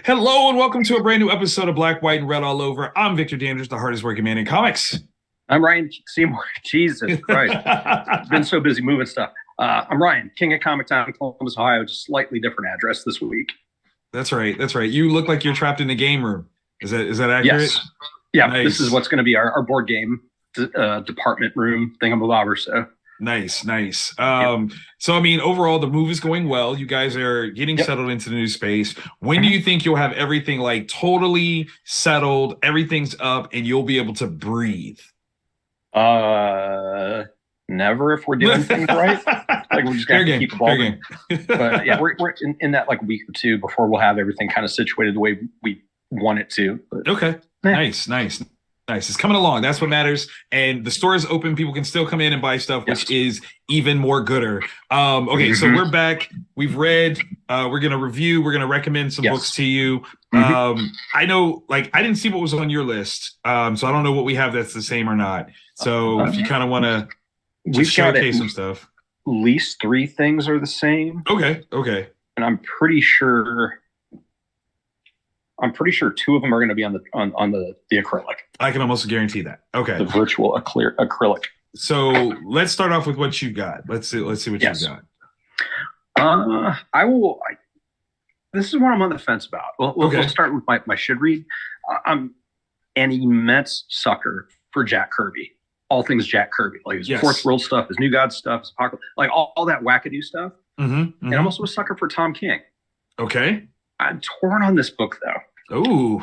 Hello and welcome to a brand new episode of Black, White, and Red All Over. I'm Victor Danders, the hardest working man in comics. I'm Ryan Seymour. Jesus Christ. Been so busy moving stuff. I'm Ryan, King of Comic Town, Columbus, Ohio. Just slightly different address this week. That's right. That's right. You look like you're trapped in a game room. Is that accurate? Yes. Yeah, nice. This is what's going to be our board game department room thingamabobber. So nice. So I mean, overall, the move is going well. You guys are getting settled into the new space. When do you think you'll have everything like totally settled, everything's up, and you'll be able to breathe? Never, if we're doing things right. Like we're just gonna keep evolving. But yeah, we're in that like week or two before we'll have everything kind of situated the way we want it to. But, okay. Nice. It's coming along. That's what matters. And the store is open. People can still come in and buy stuff, which is even more gooder. Okay, so we're back. We've read. We're going to review. We're going to recommend some books to you. I know, like, I didn't see what was on your list. So I don't know what we have that's the same or not. So if you kind of want to just showcase some stuff. At least 3 things are the same. Okay. And I'm pretty sure 2 of them are going to be on the acrylic. I can almost guarantee that. Okay. The virtual acrylic. So let's start off with what you got. Let's see what you got. This is what I'm on the fence about. We'll start with my should read. I'm an immense sucker for Jack Kirby. All things Jack Kirby, like his Fourth World stuff, his New God stuff, his Apocalypse, like all that wackadoo stuff. And I'm also a sucker for Tom King. Okay. I'm torn on this book though. Ooh.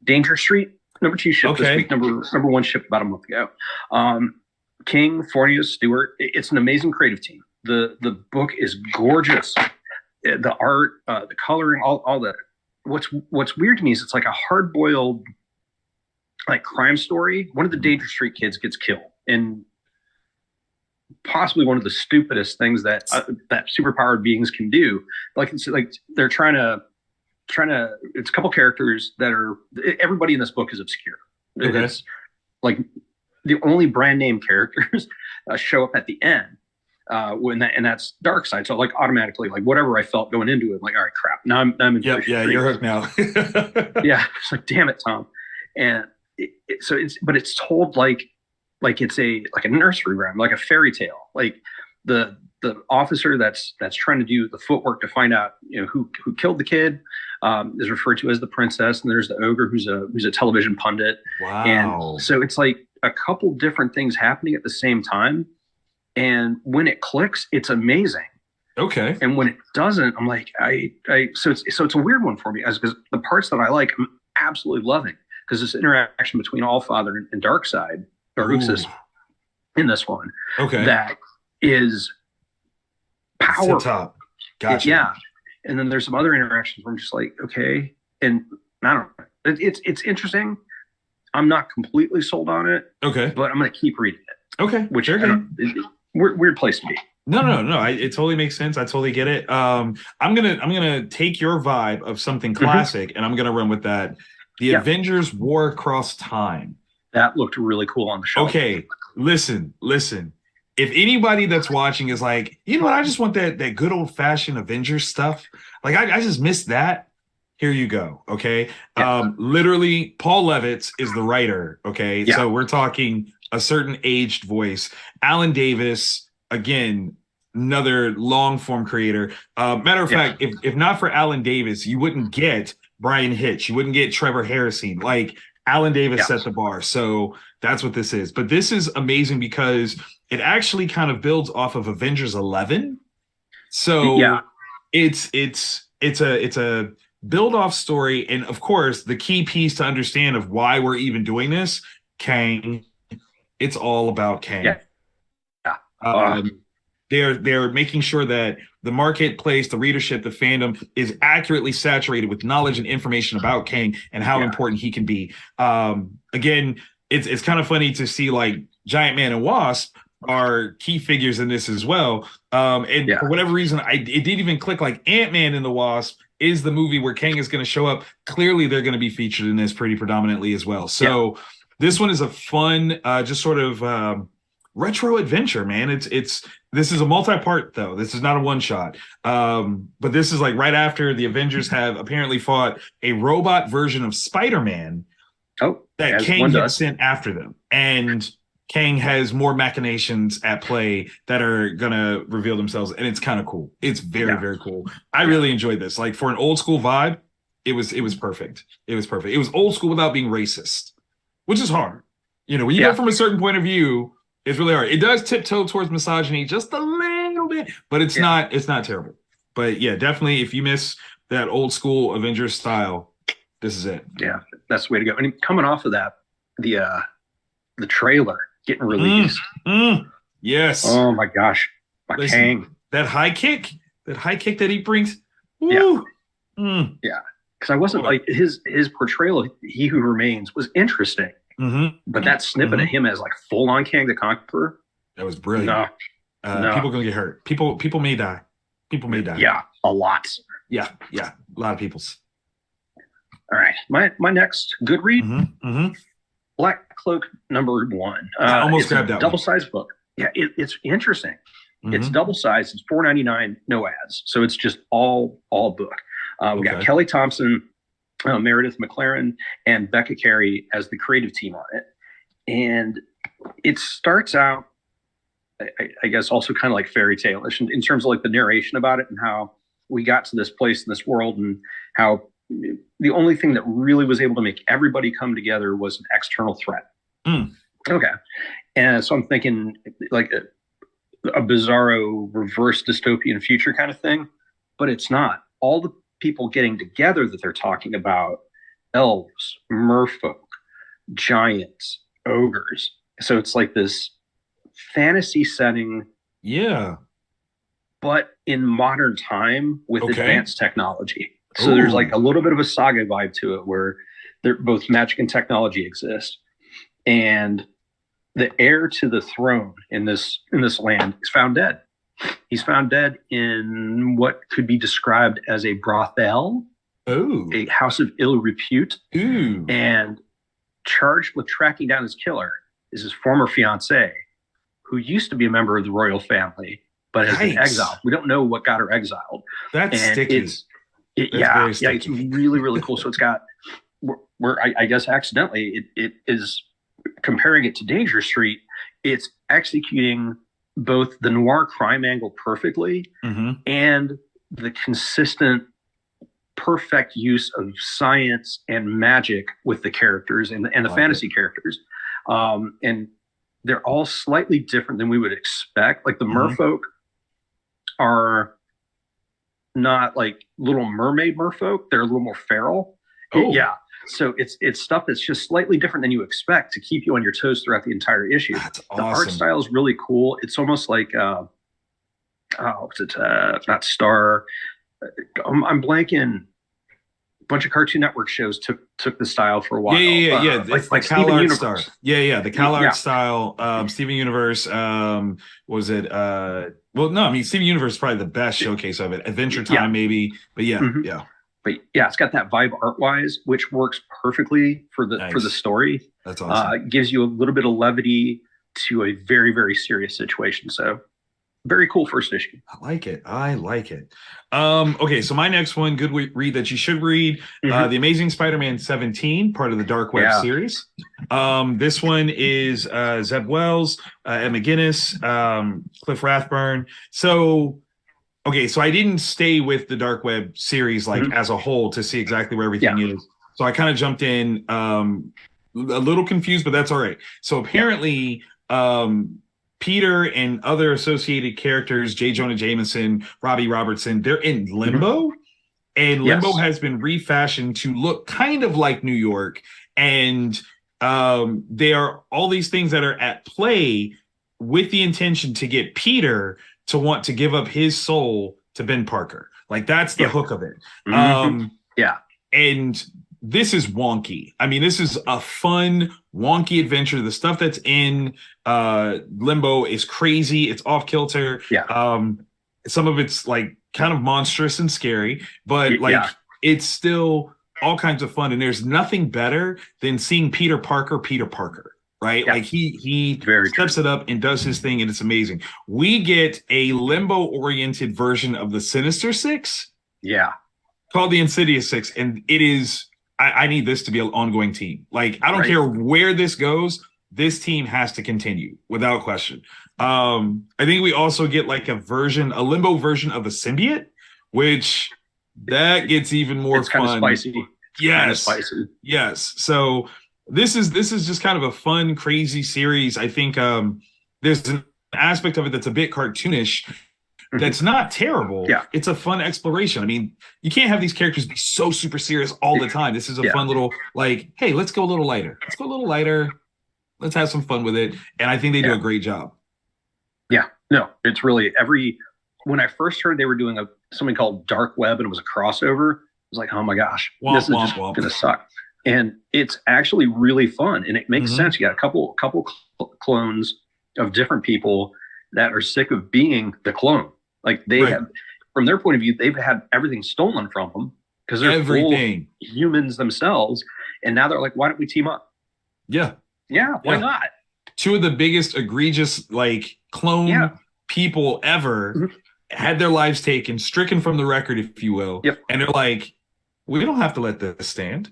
Danger Street, number 2 ship this week, number 1 ship about a month ago. King, Fornius, Stewart. It's an amazing creative team. The book is gorgeous. The art, the coloring, all that. What's weird to me is it's like a hard-boiled like crime story. One of the Danger Street kids gets killed, and possibly one of the stupidest things that superpowered beings can do. Like it's like they're trying to. It's a couple characters that are. Everybody in this book is obscure. Okay. It's like the only brand name characters show up at the end. And that's Darkseid. So like automatically, like whatever I felt going into it, I'm like, all right, crap. Now I'm in. You're hooked now. Yeah, it's like, damn it, Tom. And it's told like it's a nursery rhyme, like a fairy tale. Like the officer that's trying to do the footwork to find out who killed the kid is referred to as the princess, and there's the ogre who's a television pundit. Wow. And so it's like a couple different things happening at the same time, and when it clicks, it's amazing. Okay. And when it doesn't, I'm like so it's a weird one for me, because the parts that I like, I'm absolutely loving. Because this interaction between Allfather and Darkseid, or Uxas, in this one, that is powerful. Top. Gotcha. Yeah, and then there's some other interactions where I'm just like, okay, and I don't know. It's interesting. I'm not completely sold on it. Okay, but I'm going to keep reading it. Okay, which weird place to be. No. It totally makes sense. I totally get it. I'm gonna take your vibe of something classic, and I'm gonna run with that. The Avengers War Across Time. That looked really cool on the show. Okay, listen. If anybody that's watching is like, you know what, I just want that good old-fashioned Avengers stuff. Like, I just missed that. Here you go, okay? Literally, Paul Levitz is the writer, okay? Yeah. So we're talking a certain aged voice. Alan Davis, again, another long-form creator. Matter of fact, if not for Alan Davis, you wouldn't get Brian Hitch. You wouldn't get Trevor Harrison. Like, Alan Davis set the bar. So that's what this is. But this is amazing because it actually kind of builds off of Avengers 11. So it's a build-off story. And, of course, the key piece to understand of why we're even doing this, Kang, it's all about Kang. They're making sure that the marketplace, the readership, the fandom is accurately saturated with knowledge and information about Kang and how important he can be. Again, it's kind of funny to see like Giant Man and Wasp are key figures in this as well. For whatever reason, it didn't even click. Like Ant-Man and the Wasp is the movie where Kang is going to show up. Clearly, they're going to be featured in this pretty predominantly as well. So this one is a fun, just sort of retro adventure, man. This is a multi-part though. This is not a one shot. But this is like right after the Avengers have apparently fought a robot version of Spider-Man that Kang had sent after them. And Kang has more machinations at play that are gonna reveal themselves, and it's kind of cool. It's very, very cool. I really enjoyed this. Like for an old school vibe, it was perfect. It was perfect. It was old school without being racist, which is hard. You know, when you go from a certain point of view, it's really hard. It does tiptoe towards misogyny just a little bit, but it's not terrible. But yeah, definitely if you miss that old school Avengers style, this is it. Yeah, that's the way to go. And coming off of that, the trailer getting released. Yes. Oh my gosh. Kang. That high kick that he brings. Woo. Yeah. Because I wasn't like his portrayal of He Who Remains was interesting. But that snippet of him as like full on Kang the Conqueror. That was brilliant. No. People gonna get hurt. People may die. People may die. Yeah, a lot. Yeah. A lot of people's. All right. My next good read. Black Cloak #1. I almost grabbed that double-sized book. Yeah, it's interesting. It's double-sized. It's $4.99, no ads. So it's just all book. We got Kelly Thompson, Meredith McLaren, and Becca Carey as the creative team on it. And it starts out, I guess, also kind of like fairy tale-ish in terms of like the narration about it and how we got to this place in this world and how the only thing that really was able to make everybody come together was an external threat. Okay. And so I'm thinking like a bizarro reverse dystopian future kind of thing, but it's not. All the people getting together that they're talking about, elves, merfolk, giants, ogres. So it's like this fantasy setting. Yeah. But in modern time with advanced technology. So there's like a little bit of a saga vibe to it where both magic and technology exist. And the heir to the throne in this land is found dead. He's found dead in what could be described as a brothel, a house of ill repute. And charged with tracking down his killer is his former fiancée, who used to be a member of the royal family, but has been exiled. We don't know what got her exiled. That's sticky. It's really, really cool. So it's got where I guess accidentally it is comparing it to Danger Street. It's executing both the noir crime angle perfectly and the consistent, perfect use of science and magic with the characters and the fantasy characters. And they're all slightly different than we would expect. Like the merfolk are not like Little Mermaid merfolk. They're a little more feral. Yeah. So it's stuff that's just slightly different than you expect to keep you on your toes throughout the entire issue. That's awesome. The art style is really cool. It's almost like not Star. I'm blanking. A bunch of Cartoon Network shows took the style for a while. Yeah. Like the Steven CalArt Universe. style. Yeah, the CalArt style. Steven Universe. Was it? Well, no, I mean Steven Universe is probably the best showcase of it. Adventure Time, maybe, but yeah. But yeah, it's got that vibe art-wise, which works perfectly for the story. That's awesome. It gives you a little bit of levity to a very, very serious situation. So very cool first issue. I like it. Okay, so my next one, good read that you should read, The Amazing Spider-Man 17, part of the Dark Web series. This one is Zeb Wells, Ed McGuinness, Cliff Rathburn. So I didn't stay with the Dark Web series like as a whole to see exactly where everything is. So I kind of jumped in a little confused, but that's all right. So apparently Peter and other associated characters, J. Jonah Jameson, Robbie Robertson, they're in limbo. And limbo has been refashioned to look kind of like New York. And they are all these things that are at play with the intention to get Peter to want to give up his soul to Ben Parker. Like that's the hook of it. And this is wonky. I mean, this is a fun, wonky adventure. The stuff that's in Limbo is crazy. It's off kilter. Some of it's like kind of monstrous and scary, but it's still all kinds of fun. And there's nothing better than seeing Peter Parker, right? Yeah. Like he Very steps it up and does his thing, and it's amazing. We get a limbo-oriented version of the Sinister Six. Yeah. Called the Insidious Six, and it is. I need this to be an ongoing team. Like, I don't care where this goes. This team has to continue without question. I think we also get like a limbo version of a symbiote, which that gets even more it's fun. Kind of spicy. Yes. Yes. So this is just kind of a fun, crazy series. I think there's an aspect of it that's a bit cartoonish. That's not terrible. Yeah. It's a fun exploration. I mean, you can't have these characters be so super serious all the time. This is a fun little, like, hey, let's go a little lighter. Let's go a little lighter. Let's have some fun with it. And I think they do a great job. Yeah. No, it's really when I first heard they were doing something called Dark Web and it was a crossover, I was like, oh my gosh, this is just going to suck. And it's actually really fun. And it makes sense. You got a couple clones of different people that are sick of being the clone. Like they have, from their point of view, they've had everything stolen from them because they're full humans themselves. And now they're like, why don't we team up? Yeah. Yeah. Why not? Two of the biggest egregious, like, clone people ever had their lives taken, stricken from the record, if you will. Yep. And they're like, we don't have to let this stand.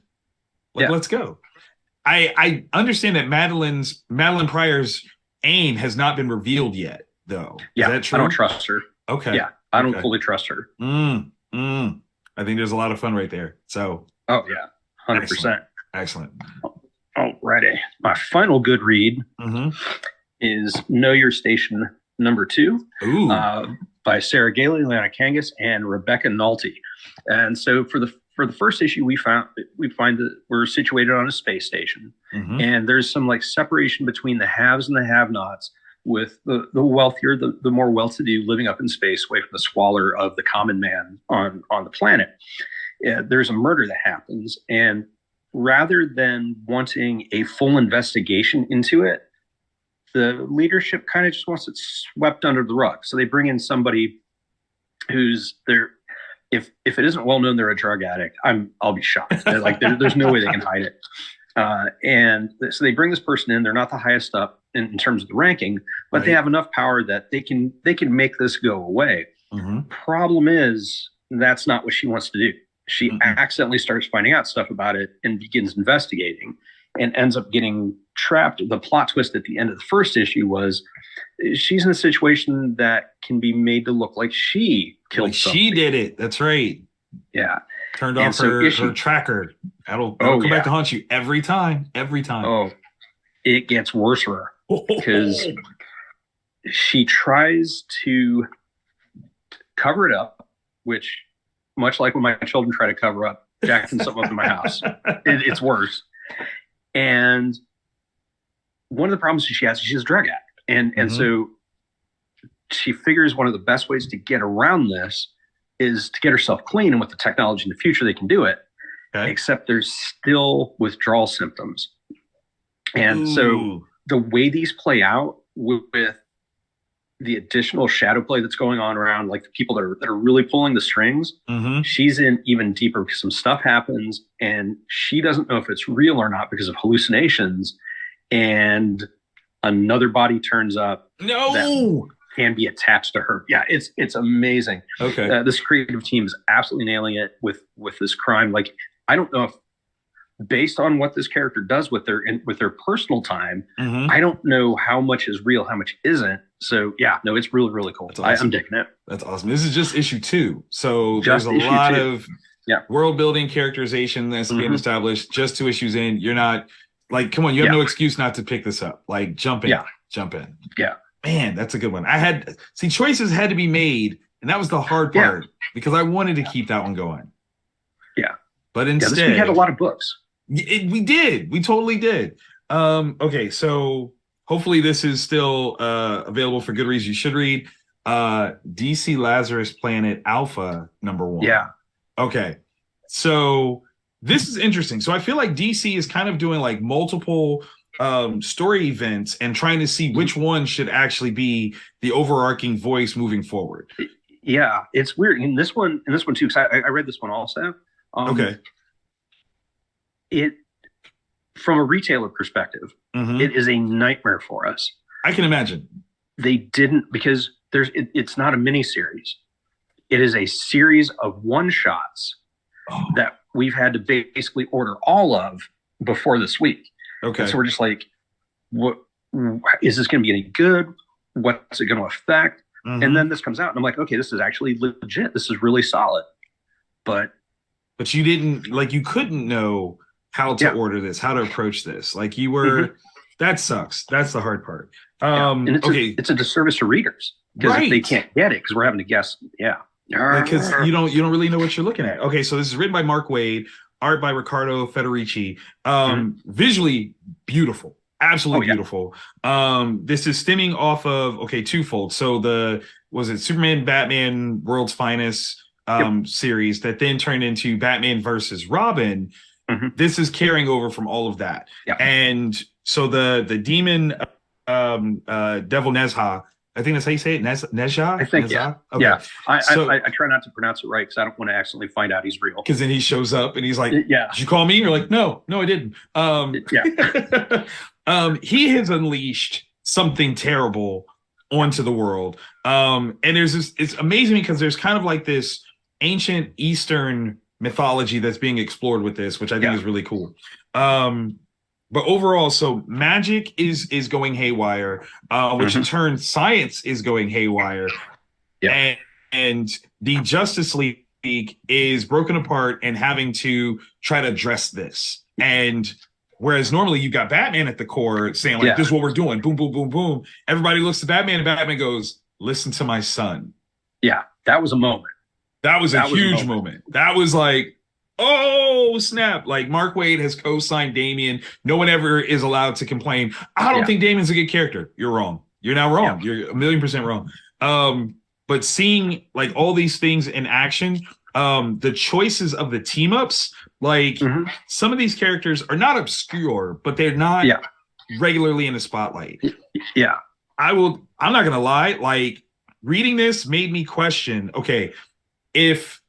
Like, let's go. I understand that Madeline Pryor's aim has not been revealed yet, though. Is that true? I don't trust her. Okay. Yeah, I don't fully trust her. I think there's a lot of fun right there. So. Oh yeah, 100%. Excellent. Alrighty. My final good read is Know Your Station #2 by Sarah Gailey, Lana Kangas, and Rebecca Nolte. And so for the first issue, we find that we're situated on a space station, and there's some like separation between the haves and the have-nots, with the wealthier, the more well-to-do living up in space, away from the squalor of the common man on the planet. There's a murder that happens, and rather than wanting a full investigation into it, the leadership kind of just wants it swept under the rug. So they bring in somebody who's there. If it isn't well known they're a drug addict, I'll be shocked. There's no way they can hide it. And so they bring this person in. They're not the highest up in terms of the ranking, but they have enough power that they can make this go away. Problem is, that's not what she wants to do. She accidentally starts finding out stuff about it and begins investigating, and ends up getting trapped. The plot twist at the end of the first issue was she's in a situation that can be made to look like she killed somebody. She did it. That's right. Yeah. Turned off her tracker. That'll come back to haunt you every time. Oh, it gets worse for her because she tries to cover it up, which, much like when my children try to cover up jacking something up in my house, it's worse. And one of the problems she has is she's a drug addict. And so she figures one of the best ways to get around this is to get herself clean. And with the technology in the future, they can do it. Except there's still withdrawal symptoms. And so the way these play out with the additional shadow play that's going on around, like the people that are really pulling the strings, she's in even deeper because some stuff happens and she doesn't know if it's real or not because of hallucinations, and another body turns up that can be attached to her. Yeah, it's amazing. This creative team is absolutely nailing it with this crime. Like, I don't know if, based on what this character does with their personal time, I don't know how much is real, how much isn't. So yeah, no, it's really, really cool. Awesome. I'm digging it. That's awesome. This is just issue 2. So there's a lot of world building, characterization that's being established. Just 2 issues in. You're not like, come on, you have no excuse not to pick this up. Like, jump in. Yeah. Man, that's a good one. Choices had to be made, and that was the hard part because I wanted to keep that one going. Yeah. But instead, we had a lot of books. We did. We totally did. Okay, so hopefully this is still available for good reason. You should read DC Lazarus Planet Alpha #1. Yeah. Okay. So this is interesting. So I feel like DC is kind of doing like multiple story events and trying to see which one should actually be the overarching voice moving forward. Yeah, it's weird. In this one too, because I read this one also. from a retailer perspective, it is a nightmare for us. I can imagine. They didn't, because it's not a mini series. It is a series of one shots that we've had to basically order all of before this week. Okay. And so we're just like, what is this going to be any good? What's it going to affect? And then this comes out and I'm like, okay, this is actually legit. This is really solid. But you didn't, like, you couldn't know how to order this, how to approach this. Like, you were, that sucks. That's the hard part. And it's a disservice to readers, because if they can't get it, because we're having to guess. Because you don't really know what you're looking at. Okay, so this is written by Mark Waid, art by Riccardo Federici. Visually beautiful. Absolutely beautiful. This is stemming off of, twofold. So was it Superman, Batman, World's Finest series that then turned into Batman versus Robin. This is carrying over from all of that. And so the demon devil Nezha, I think that's how you say it, Nezha? I think, Nezha? Okay. Yeah. I try not to pronounce it right, because I don't want to accidentally find out he's real. Because then he shows up and he's like, did you call me? You're like, no, I didn't. He has unleashed something terrible onto the world. And there's this, it's amazing because there's kind of like this ancient Eastern mythology that's being explored with this, which I think is really cool. But overall, so magic is going haywire, which in turn science is going haywire. And the Justice League is broken apart and having to try to address this. And whereas normally you got Batman at the core saying like, this is what we're doing, boom, boom, boom, boom. Everybody looks at Batman and Batman goes, listen to my son. Yeah, that was a moment. That was a huge moment. That was like, oh, snap. Like, Mark Waid has co-signed Damian. No one ever is allowed to complain. I don't think Damian's a good character. You're wrong. You're now wrong. You're 1,000,000% wrong. But seeing like all these things in action, the choices of the team ups, like some of these characters are not obscure, but they're not regularly in the spotlight. I'm not gonna lie, like, reading this made me question, okay, if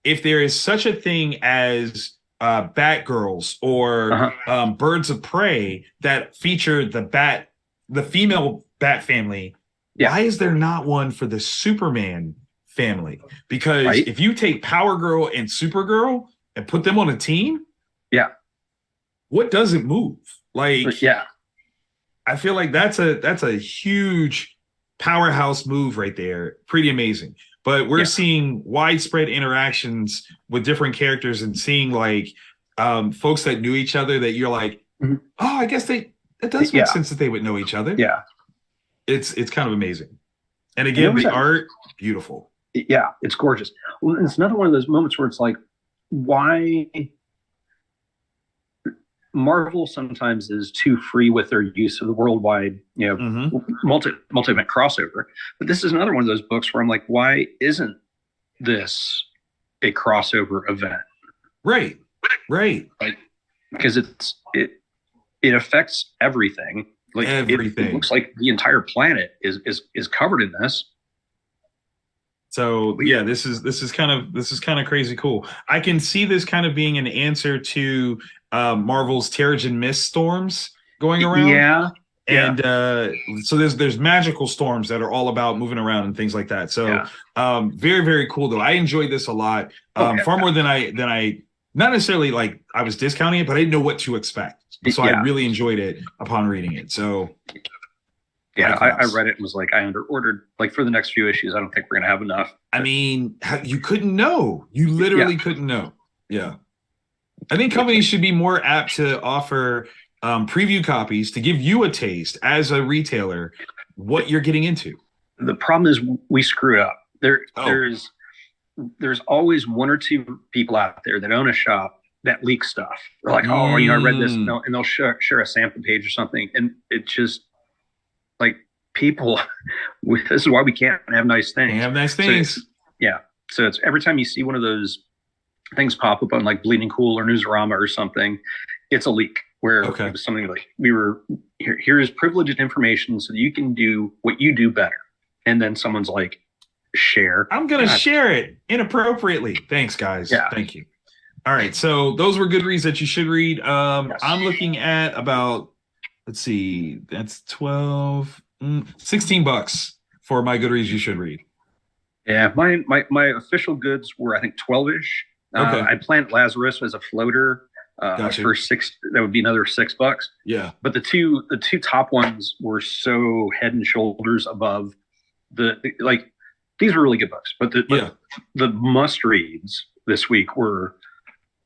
there is such a thing as Batgirls or Birds of Prey that feature the female Bat family, why is there not one for the Superman family? Because if you take Power Girl and Supergirl and put them on a team, what doesn't move? Like, I feel like that's a huge powerhouse move right there. Pretty amazing. But we're seeing widespread interactions with different characters and seeing like folks that knew each other that you're like, oh, I guess it does make sense that they would know each other. It's kind of amazing. And again, the art, beautiful. Yeah, it's gorgeous. Well, it's another one of those moments where it's like, why Marvel sometimes is too free with their use of the worldwide, multi-event crossover. But this is another one of those books where I'm like, why isn't this a crossover event? Right. Like, because it affects everything. Like, everything. It looks like the entire planet is covered in this. So yeah, this is kind of crazy cool. I can see this kind of being an answer to Marvel's Terrigen Mist storms going around. And so there's magical storms that are all about moving around and things like that. So very, very cool though. I enjoyed this a lot. Far more than I not necessarily like I was discounting it, but I didn't know what to expect. So I really enjoyed it upon reading it. So I read it and was like, I under-ordered, like, for the next few issues. I don't think we're going to have enough. I mean, you couldn't know. You literally couldn't know. Yeah. I think companies should be more apt to offer preview copies to give you a taste as a retailer what you're getting into. The problem is we screw up. There's always one or two people out there that own a shop that leak stuff. They're like, oh, I read this, and they'll share a sample page or something, and it just, like, people, this is why we can't have nice things. So it's every time you see one of those things pop up on like Bleeding Cool or Newsarama or something, it's a leak where it was something like, here is privileged information so that you can do what you do better. And then someone's like, share. I'm going to share it inappropriately. Thanks, guys. Thank you. All right, so those were good reads that you should read. Yes. I'm looking at about, let's see, that's 12, $16 for my Goodreads you should read. Yeah, my official goods were I think 12-ish. Okay. I planned Lazarus as a floater Gotcha. for $6. That would be another $6. Yeah. But the two top ones were so head and shoulders above like these were really good books. But the must reads this week were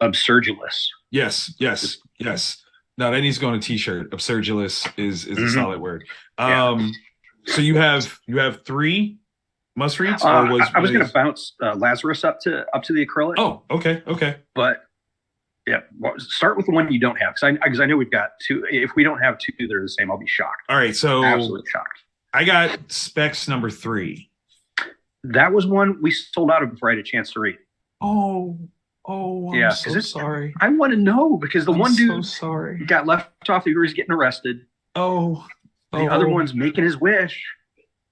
Absurdulous. Yes. No, that needs to go on a t-shirt. Absurdulous is a solid word. So you have 3 must reads? I was going to bounce Lazarus up to the acrylic. Oh, okay. But yeah, start with the one you don't have because I know we've got 2. If we don't have 2, they're the same. I'll be shocked. All right, so absolutely shocked. I got Specs number 3. That was one we sold out of before I had a chance to read. Oh, I'm so sorry. I want to know because the one dude sorry got left off. He was getting arrested. The other one's making his wish.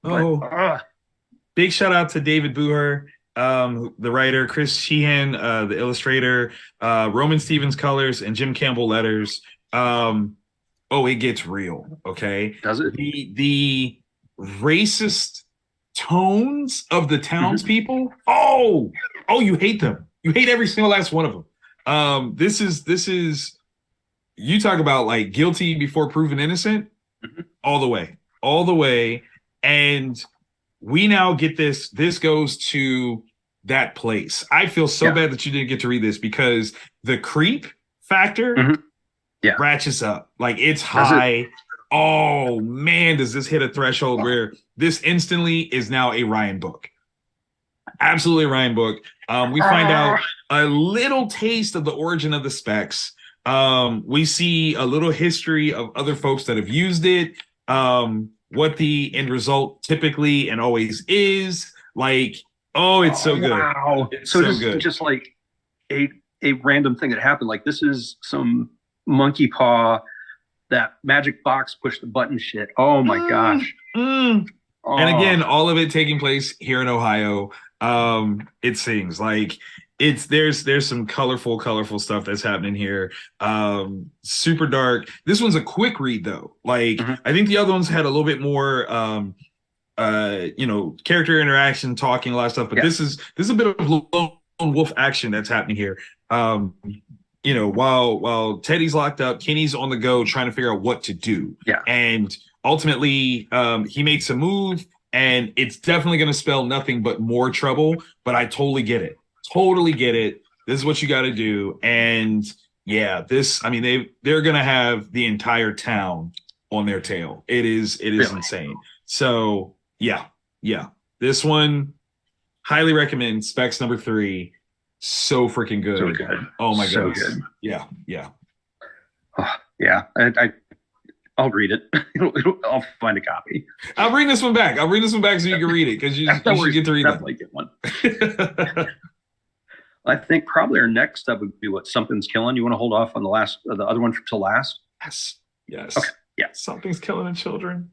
Big shout out to David Booher, the writer, Chris Sheehan, the illustrator, Roman Stevens colors, and Jim Campbell letters. It gets real. Okay, does it? The racist tones of the townspeople. You hate them. You hate every single last one of them. This is you talk about like guilty before proven innocent. All the way, and we now get this. This goes to that place. I feel so bad that you didn't get to read this because the creep factor ratchets up. Like it's high. Oh man, does this hit a threshold where this instantly is now a Ryan book? Absolutely a Ryan book. We find out a little taste of the origin of the Specs. We see a little history of other folks that have used it. What the end result typically and always is. Like, it's so good. Wow. It's so good. Just like a random thing that happened. Like this is some monkey paw, that magic box push the button shit. Oh my gosh. And again, all of it taking place here in Ohio. It sings like there's some colorful stuff that's happening here. Super dark. This one's a quick read though. Like I think the other ones had a little bit more character interaction, talking a lot of stuff, but this is a bit of lone wolf action that's happening here. While Teddy's locked up, Kenny's on the go trying to figure out what to do. Yeah. And ultimately, he makes a move, and it's definitely going to spell nothing but more trouble. But I totally get it. This is what you got to do. And yeah, they're going to have the entire town on their tail. It is insane. So yeah. This one, highly recommend. Specs number 3. So freaking good. So good. Oh my so goodness. Good. Yeah. I'll read it. I'll find a copy. I'll bring this one back so you can read it because you should get to read definitely get one. I think probably our next step would be what Something's Killing. You want to hold off on the other one till last? Yes. Okay. Yeah. Something's Killing the Children.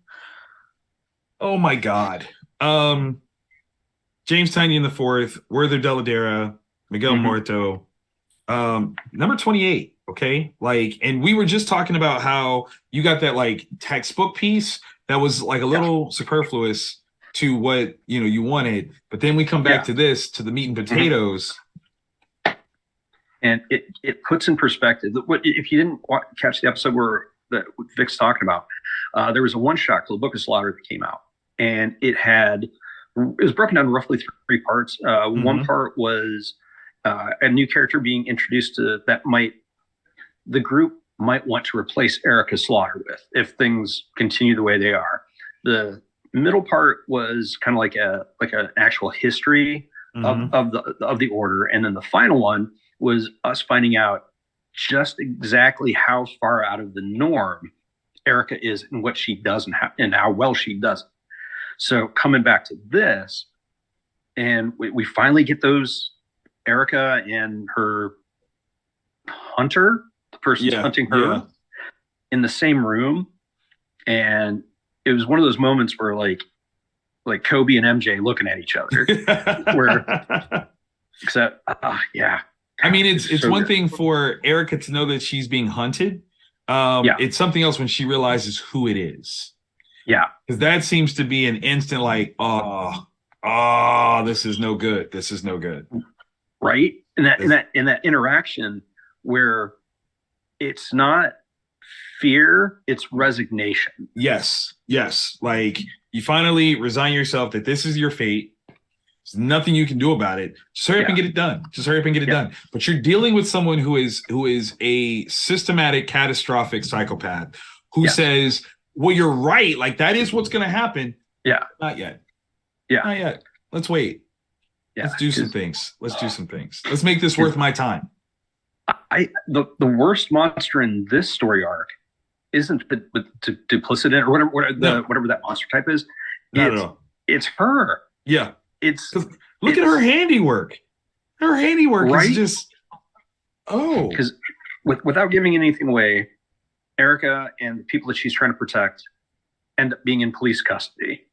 Oh my God. James Tynion IV, Werther Deladera, Miguel Muerto, number 28. Okay. Like, and we were just talking about how you got that like textbook piece that was like a little superfluous to what, you wanted. But then we come back to the meat and potatoes. And it puts in perspective what, if you didn't catch the episode that Vic's talking about, there was a one-shot called The Book of Slaughter that came out, and it was broken down in roughly 3 parts. One part was a new character being introduced to the group might want to replace Erica Slaughter with if things continue the way they are. The middle part was kind of like an actual history of the order, and then the final one was us finding out just exactly how far out of the norm Erica is and what she does and how well she does it. So coming back to this, and we finally get those Erica and her hunter, the person hunting her, in the same room, and it was one of those moments where like Kobe and MJ looking at each other, where except I mean, it's So one good. thing for Erica to know that she's being hunted. Yeah. It's something else when she realizes who it is. Yeah. Because that seems to be an instant like, oh, this is no good. This is no good. Right. In that interaction where it's not fear, it's resignation. Yes. Like you finally resign yourself that this is your fate. There's nothing you can do about it. Just hurry up and get it done. Done. But you're dealing with someone who is a systematic, catastrophic psychopath who says, well, you're right. Like that is what's going to happen. Yeah. Not yet. Yeah. Not yet. Let's wait. Yeah. Let's do some things. Let's make this worth my time. The worst monster in this story arc isn't the duplicitous or whatever that monster type is. Not at all. It's her. Yeah. Look at her handiwork. Her handiwork right? is just because without giving anything away, Erica and the people that she's trying to protect end up being in police custody,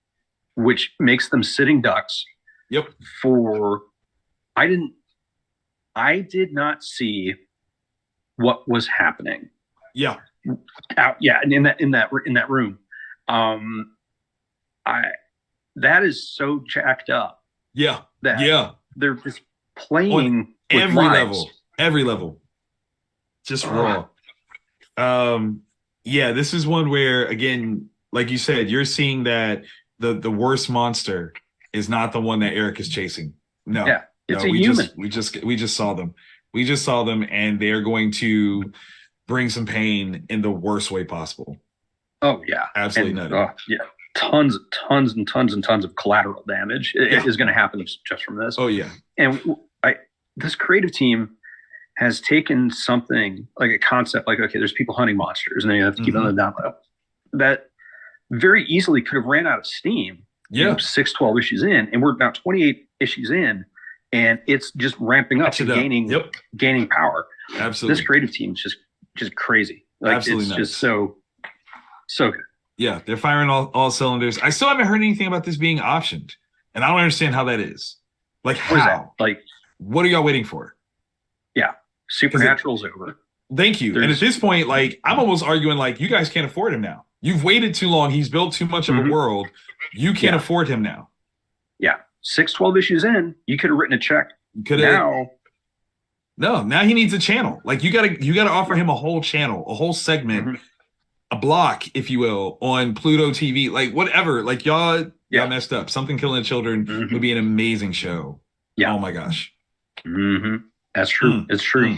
which makes them sitting ducks. Yep. I did not see what was happening. Yeah. And in that room. That is so jacked up. Yeah. That they're just playing with every level. Just raw. This is one where, again, like you said, you're seeing that the worst monster is not the one that Eric is chasing. No. Yeah. It's a human. We just saw them. We just saw them, and they're going to bring some pain in the worst way possible. Oh yeah. Absolutely nutty. Yeah. Tons and tons of collateral damage is going to happen just from this. Oh yeah. And this creative team has taken something like a concept like, okay, there's people hunting monsters and they have to keep it on the down low. That very easily could have ran out of steam. Yeah. 12 issues in, and we're now 28 issues in, and it's just ramping up and gaining power. Absolutely. This creative team is just crazy. Like absolutely it's nuts. just so good. Yeah, they're firing all cylinders. I still haven't heard anything about this being optioned, and I don't understand how that is. Like how? Like, what are y'all waiting for? Yeah, Supernatural's over. Thank you. And at this point, like, I'm almost arguing like you guys can't afford him now. You've waited too long. He's built too much of a world. You can't afford him now. Yeah, 12 issues in, you could have written a check. Now he needs a channel. Like you gotta offer him a whole channel, a whole segment, a block, if you will, on Pluto TV, like whatever. Like y'all messed up. Something Killing the Children would be an amazing show. Yeah. Oh my gosh. That's true. It's true.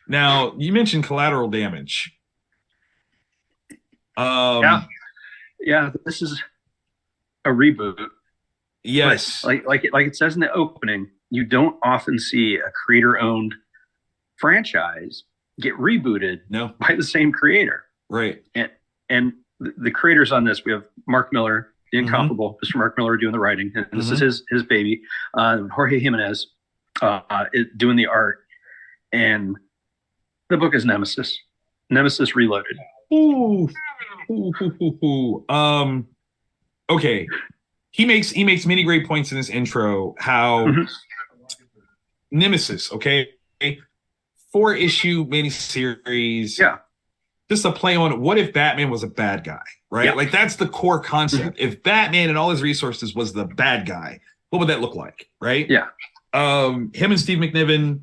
Now you mentioned collateral damage. Yeah. This is a reboot. Yes. But like it says in the opening, you don't often see a creator-owned franchise get rebooted by the same creator. Right. And the creators on this, we have Mark Miller, the incomparable Mr. Mark Miller, doing the writing, and this is his baby. Jorge Jimenez doing the art, and the book is Nemesis Reloaded. Okay. He makes many great points in this intro. How Nemesis, okay, 4-issue miniseries. Yeah. Just a play on what if Batman was a bad guy, right? Yeah. Like that's the core concept. If Batman and all his resources was the bad guy, what would that look like, right? Yeah. Him and Steve McNiven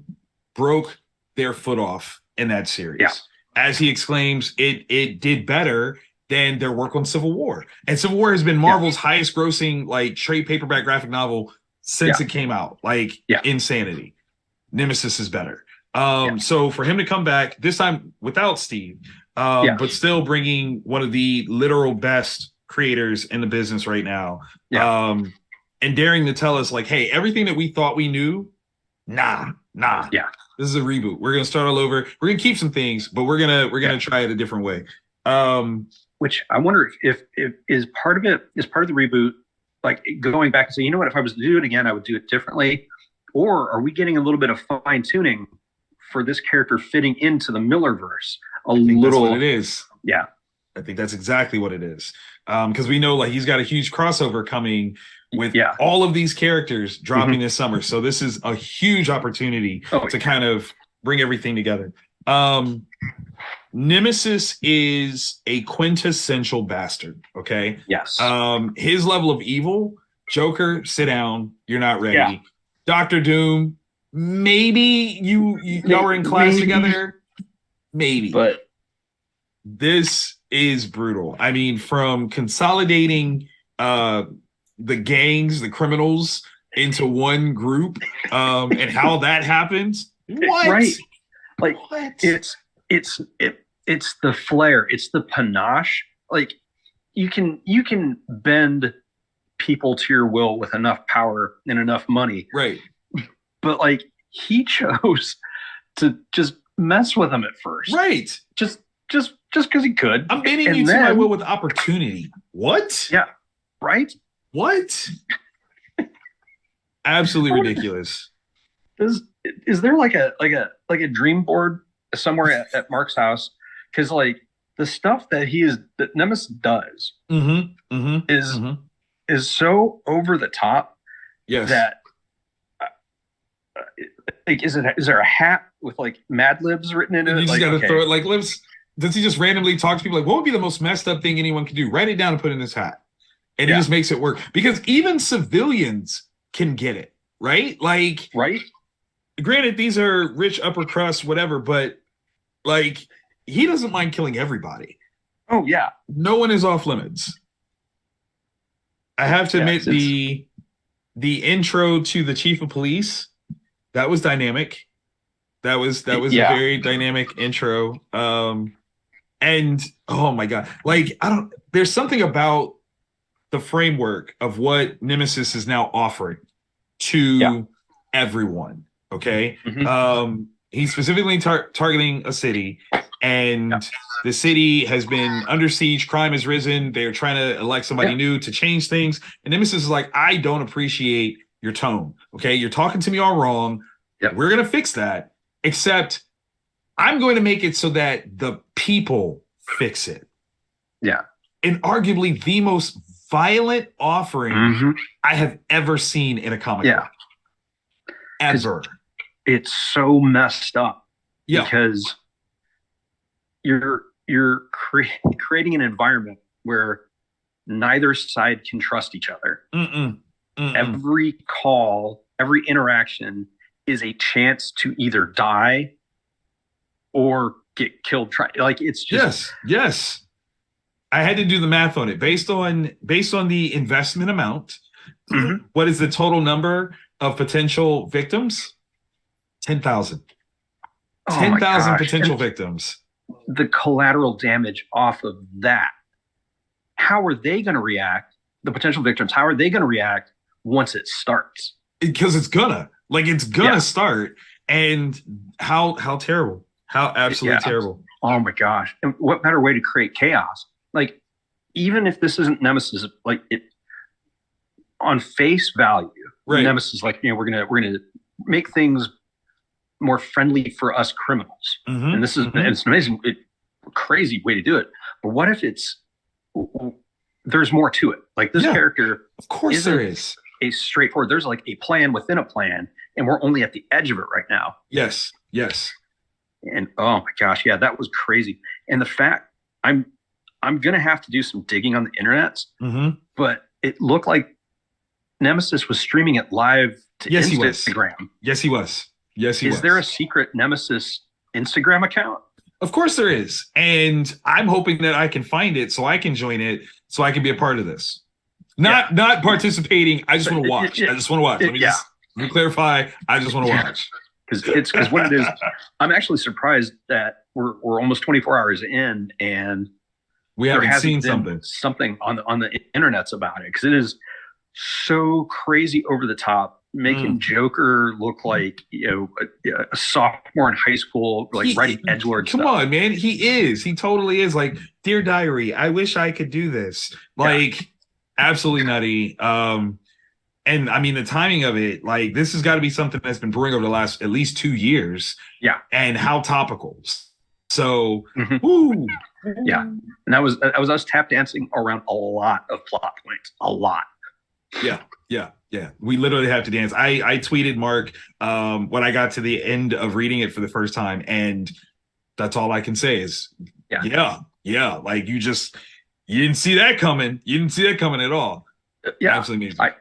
broke their foot off in that series. Yeah. As he exclaims, it did better than their work on Civil War. And Civil War has been Marvel's highest grossing like trade paperback graphic novel since it came out. Like insanity. Nemesis is better. So for him to come back this time without Steve, but still bringing one of the literal best creators in the business right now, and daring to tell us like, hey, everything that we thought we knew, nah. Yeah, this is a reboot. We're gonna start all over. We're gonna keep some things, but we're gonna try it a different way. Which I wonder if is part of the reboot, like going back and say, you know what, if I was to do it again, I would do it differently, or are we getting a little bit of fine tuning for this character fitting into the Millerverse? That's what it is. Yeah, I think that's exactly what it is. Because we know like he's got a huge crossover coming with all of these characters dropping this summer. So this is a huge opportunity to kind of bring everything together. Nemesis is a quintessential bastard. Okay. Yes. His level of evil, Joker, sit down. You're not ready. Yeah. Dr. Doom, maybe y'all were in class together. Maybe. But this is brutal. I mean, from consolidating the gangs, the criminals into one group, and how that happens. What? Right. Like what? It's the flair, it's the panache. Like you can bend people to your will with enough power and enough money. Right. But like he chose to just mess with them at first. Right. Just because he could. I'm bending you to my will with opportunity. What? Yeah. Right? What? Absolutely ridiculous. Is there like a dream board somewhere at Mark's house? Because like the stuff that Nemesis does is so over the top. Yes. That like is there a hat with like Mad Libs written in it? You just like, gotta throw it like libs. Does he just randomly talk to people like, what would be the most messed up thing anyone could do? Write it down and put it in his hat. And he just makes it work. Because even civilians can get it, right? Like, right. Granted, these are rich upper crust, whatever, but like he doesn't mind killing everybody. Oh yeah. No one is off limits. I have to admit the intro to the chief of police, that was dynamic. That was a very dynamic intro. And oh my God, like there's something about the framework of what Nemesis is now offering to everyone. Okay. He's specifically targeting a city, and the city has been under siege. Crime has risen. They're trying to elect somebody new to change things. And Nemesis is like, I don't appreciate your tone. Okay. You're talking to me all wrong. We're going to fix that. Except I'm going to make it so that the people fix it. Yeah. And arguably the most violent offering I have ever seen in a comic book. Ever. It's so messed up. Yeah. Because you're creating an environment where neither side can trust each other. Every call, every interaction is a chance to either die or get killed. Like it's just yes. I had to do the math on it based on the investment amount. What is the total number of potential victims? 10,000. 10,000 potential victims. The collateral damage off of that. How are they going to react? The potential victims, how are they going to react once it starts? Because it's gonna start. And how terrible. How absolutely terrible. Oh my gosh. And what better way to create chaos? Like, even if this isn't Nemesis, like it on face value, Nemesis, like, we're gonna make things more friendly for us criminals. And this is it's an amazing, crazy way to do it. But what if there's more to it? Like this character, of course there is a straightforward. There's like a plan within a plan, and we're only at the edge of it right now. Yes. And oh my gosh, that was crazy. And the fact I'm gonna have to do some digging on the internet, but it looked like Nemesis was streaming it live to Instagram. Yes, he was. Is there a secret Nemesis Instagram account? Of course there is. And I'm hoping that I can find it so I can join it, so I can be a part of this. Not participating. I just want to watch. I just want to watch. Let me clarify. I just want to watch. Because what it is, I'm actually surprised that we're almost 24 hours in and we haven't seen something on the internets about it, because it is so crazy over the top, making Joker look like a sophomore in high school, like writing edgelord stuff. Come on, man, he totally is. Like, Dear Diary, I wish I could do this. Like, absolutely nutty. And I mean, the timing of it, like, this has got to be something that's been brewing over the last at least 2 years. Yeah, and how topical. So, and that was us tap dancing around a lot of plot points, a lot. Yeah. We literally have to dance. I tweeted Mark when I got to the end of reading it for the first time, and that's all I can say is yeah. Like you didn't see that coming. You didn't see that coming at all. Yeah. Absolutely amazing.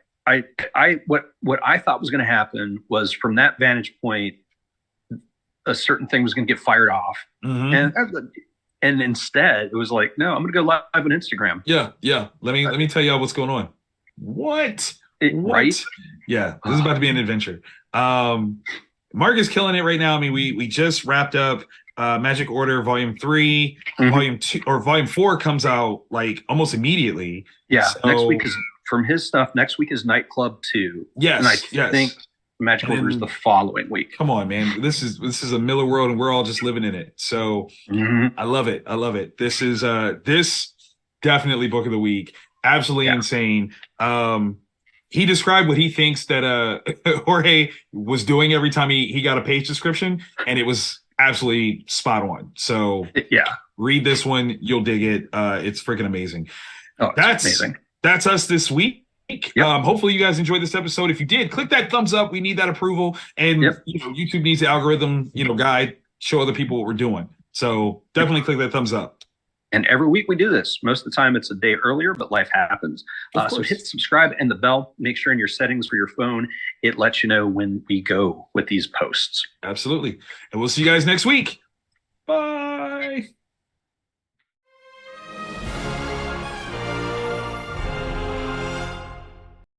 What I thought was going to happen was from that vantage point, a certain thing was going to get fired off, and instead it was like, no, I'm going to go live on Instagram. Yeah. Let me tell y'all what's going on. What? Right? Yeah, this is about to be an adventure. Mark is killing it right now. I mean, we just wrapped up Magic Order Volume 3. Volume 2 or Volume 4 comes out like almost immediately. Yeah, so, next week is from his stuff. Next week is Nightclub 2. Yes, and I think Magic Order is the following week. Come on, man. This is a Miller world, and we're all just living in it. So I love it. This is this definitely book of the week. Absolutely insane. He described what he thinks that Jorge was doing every time he got a page description, and it was absolutely spot on. So read this one, you'll dig it. It's freaking amazing. Oh, that's amazing. That's us this week. Yep. Hopefully you guys enjoyed this episode. If you did, click that thumbs up. We need that approval, and YouTube needs the algorithm guide, show other people what we're doing. So definitely click that thumbs up. And every week we do this. Most of the time it's a day earlier, but life happens. So hit subscribe and the bell. Make sure in your settings for your phone, it lets you know when we go with these posts. Absolutely. And we'll see you guys next week. Bye.